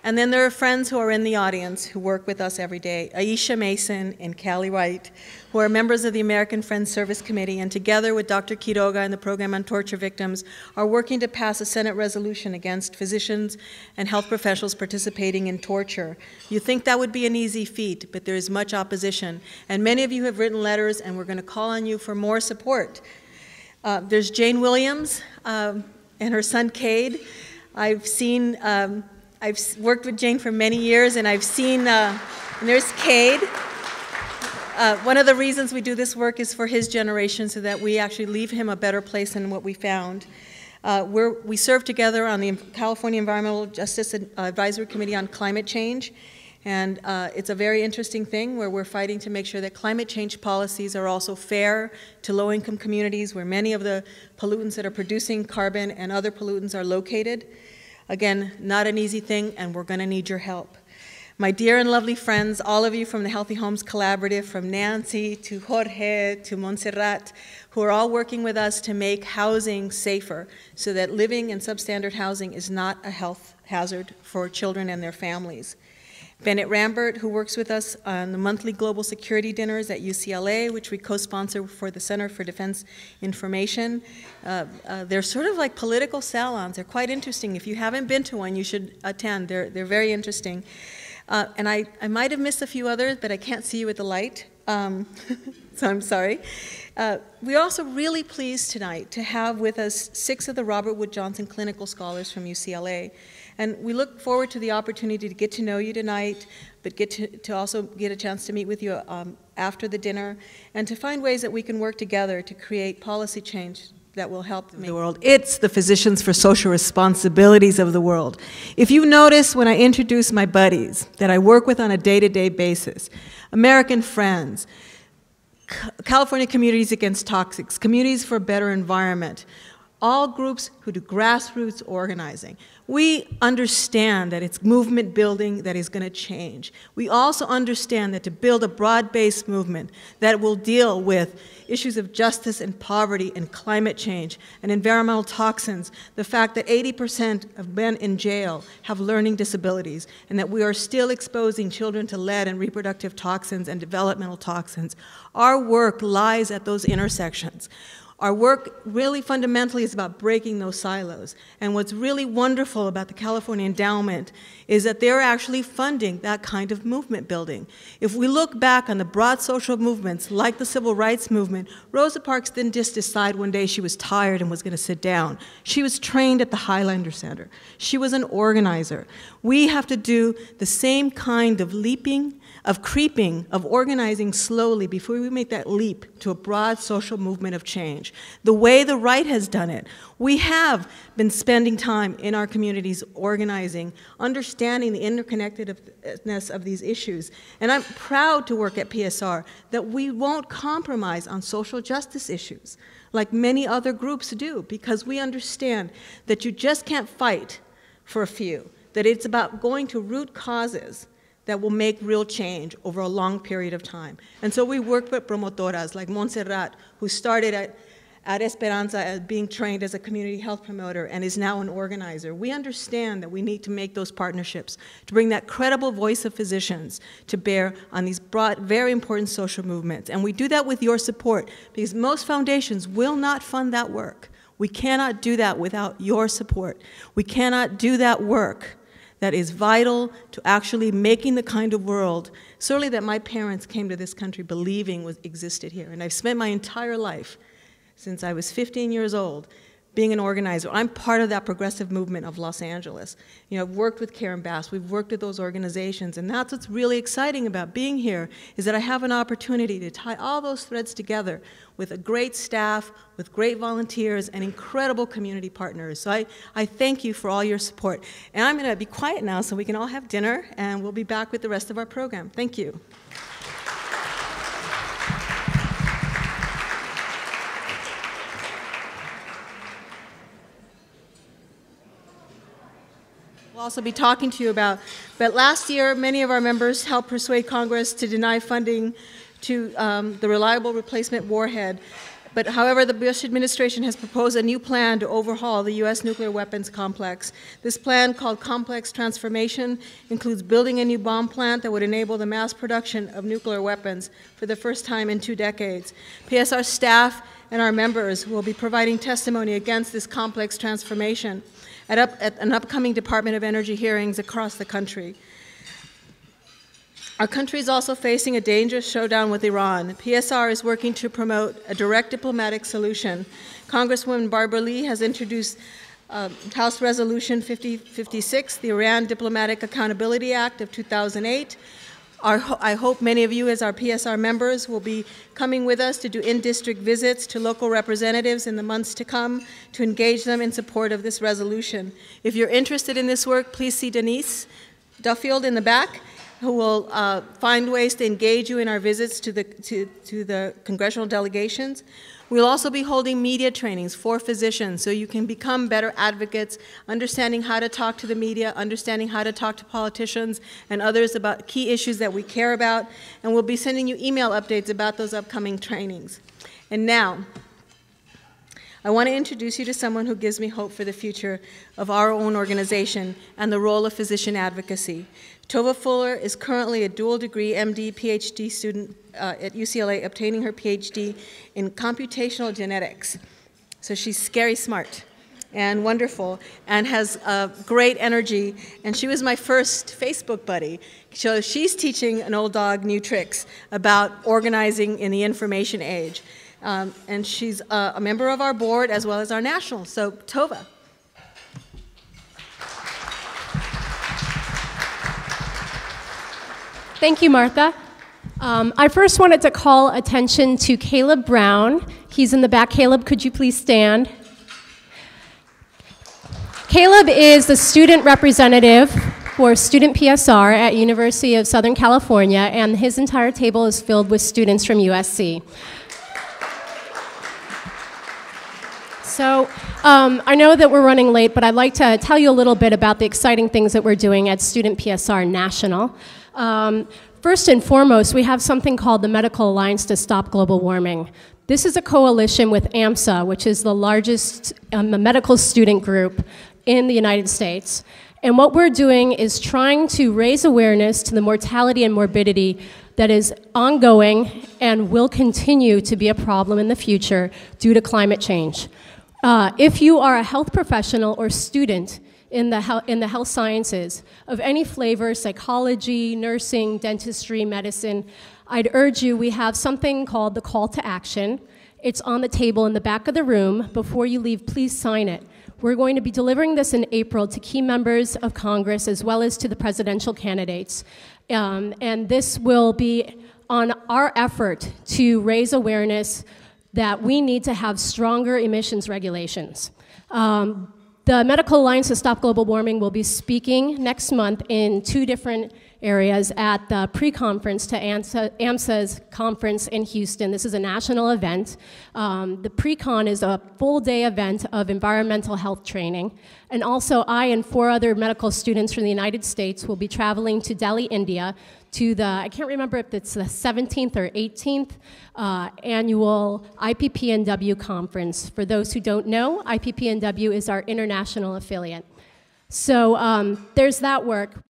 And then there are friends who are in the audience who work with us every day, Aisha Mason and Callie Wright, who are members of the American Friends Service Committee, and together with Dr. Quiroga and the Program on Torture Victims, are working to pass a Senate resolution against physicians and health professionals participating in torture. You think that would be an easy feat, but there is much opposition. And many of you have written letters, and we're going to call on you for more support. There's Jane Williams and her son Cade. I've worked with Jane for many years, and I've seen, and there's Cade. One of the reasons we do this work is for his generation, so that we actually leave him a better place than what we found. We serve together on the California Environmental Justice Advisory Committee on Climate Change, and it's a very interesting thing where we're fighting to make sure that climate change policies are also fair to low-income communities where many of the pollutants that are producing carbon and other pollutants are located. Again, not an easy thing, and we're going to need your help. My dear and lovely friends, all of you from the Healthy Homes Collaborative, from Nancy to Jorge to Montserrat, who are all working with us to make housing safer so that living in substandard housing is not a health hazard for children and their families. Bennett Rambert, who works with us on the monthly Global Security Dinners at UCLA, which we co-sponsor for the Center for Defense Information. They're sort of like political salons. They're quite interesting. If you haven't been to one, you should attend. They're very interesting. And I might have missed a few others, but I can't see you at the light, so I'm sorry. We're also really pleased tonight to have with us 6 of the Robert Wood Johnson Clinical Scholars from UCLA. And we look forward to the opportunity to get to know you tonight, but to also get a chance to meet with you after the dinner, and to find ways that we can work together to create policy change that will help the world. It's the Physicians for Social Responsibilities of the world. If you notice when I introduce my buddies that I work with on a day-to-day basis, American Friends, California Communities Against Toxics, Communities for a Better Environment, all groups who do grassroots organizing. We understand that it's movement building that is going to change. We also understand that to build a broad-based movement that will deal with issues of justice and poverty and climate change and environmental toxins, the fact that 80% of men in jail have learning disabilities, and that we are still exposing children to lead and reproductive toxins and developmental toxins. Our work lies at those intersections. Our work really fundamentally is about breaking those silos. And what's really wonderful about the California Endowment is that they're actually funding that kind of movement building. If we look back on the broad social movements like the Civil Rights Movement, Rosa Parks didn't just decide one day she was tired and was going to sit down. She was trained at the Highlander Center. She was an organizer. We have to do the same kind of creeping, of organizing slowly before we make that leap to a broad social movement of change. The way the right has done it, we have been spending time in our communities organizing, understanding the interconnectedness of these issues. And I'm proud to work at PSR that we won't compromise on social justice issues like many other groups do, because we understand that you just can't fight for a few, that it's about going to root causes that will make real change over a long period of time. And so we work with promotoras like Montserrat, who started at Esperanza as being trained as a community health promoter and is now an organizer. We understand that we need to make those partnerships to bring that credible voice of physicians to bear on these broad, very important social movements. And we do that with your support, because most foundations will not fund that work. We cannot do that without your support. We cannot do that work that is vital to actually making the kind of world, certainly that my parents came to this country believing existed here. And I've spent my entire life, since I was 15 years old, being an organizer. I'm part of that progressive movement of Los Angeles. You know, I've worked with Karen Bass, we've worked with those organizations, and that's what's really exciting about being here, is that I have an opportunity to tie all those threads together with a great staff, with great volunteers, and incredible community partners. So I thank you for all your support. And I'm going to be quiet now so we can all have dinner, and we'll be back with the rest of our program. Thank you. We'll also be talking to you about, but last year many of our members helped persuade Congress to deny funding to the Reliable Replacement Warhead. But however, the Bush administration has proposed a new plan to overhaul the U.S. nuclear weapons complex. This plan, called Complex Transformation, includes building a new bomb plant that would enable the mass production of nuclear weapons for the first time in 2 decades. PSR staff and our members will be providing testimony against this complex transformation at an upcoming Department of Energy hearings across the country. Our country is also facing a dangerous showdown with Iran. PSR is working to promote a direct diplomatic solution. Congresswoman Barbara Lee has introduced House Resolution 5056, the Iran Diplomatic Accountability Act of 2008. I hope many of you, as our PSR members, will be coming with us to do in-district visits to local representatives in the months to come to engage them in support of this resolution. If you're interested in this work, please see Denise Duffield in the back, who will find ways to engage you in our visits to the congressional delegations. We'll also be holding media trainings for physicians so you can become better advocates, understanding how to talk to the media, understanding how to talk to politicians and others about key issues that we care about, and we'll be sending you email updates about those upcoming trainings. And now, I want to introduce you to someone who gives me hope for the future of our own organization and the role of physician advocacy. Tova Fuller is currently a dual degree MD, PhD student at UCLA, obtaining her PhD in computational genetics. So she's scary smart and wonderful and has great energy. And she was my first Facebook buddy. So she's teaching an old dog new tricks about organizing in the information age. And she's a member of our board as well as our national. So Tova. Thank you, Martha. I first wanted to call attention to Caleb Brown. He's in the back. Caleb, could you please stand? Caleb is the student representative for Student PSR at University of Southern California, and his entire table is filled with students from USC. So I know that we're running late, but I'd like to tell you a little bit about the exciting things that we're doing at Student PSR National. First and foremost, we have something called the Medical Alliance to Stop Global Warming. This is a coalition with AMSA, which is the largest medical student group in the United States. And what we're doing is trying to raise awareness to the mortality and morbidity that is ongoing and will continue to be a problem in the future due to climate change. If you are a health professional or student in the health sciences of any flavor, psychology, nursing, dentistry, medicine, I'd urge you, we have something called the call to action. It's on the table in the back of the room. Before you leave, please sign it. We're going to be delivering this in April to key members of Congress as well as to the presidential candidates. And this will be on our effort to raise awareness that we need to have stronger emissions regulations. The Medical Alliance to Stop Global Warming will be speaking next month in 2 different areas at the pre-conference to AMSA's conference in Houston. This is a national event. The pre-con is a full-day event of environmental health training. And also, I and 4 other medical students from the United States will be traveling to Delhi, India, to the, I can't remember if it's the 17th or 18th annual IPPNW conference. For those who don't know, IPPNW is our international affiliate. So there's that work.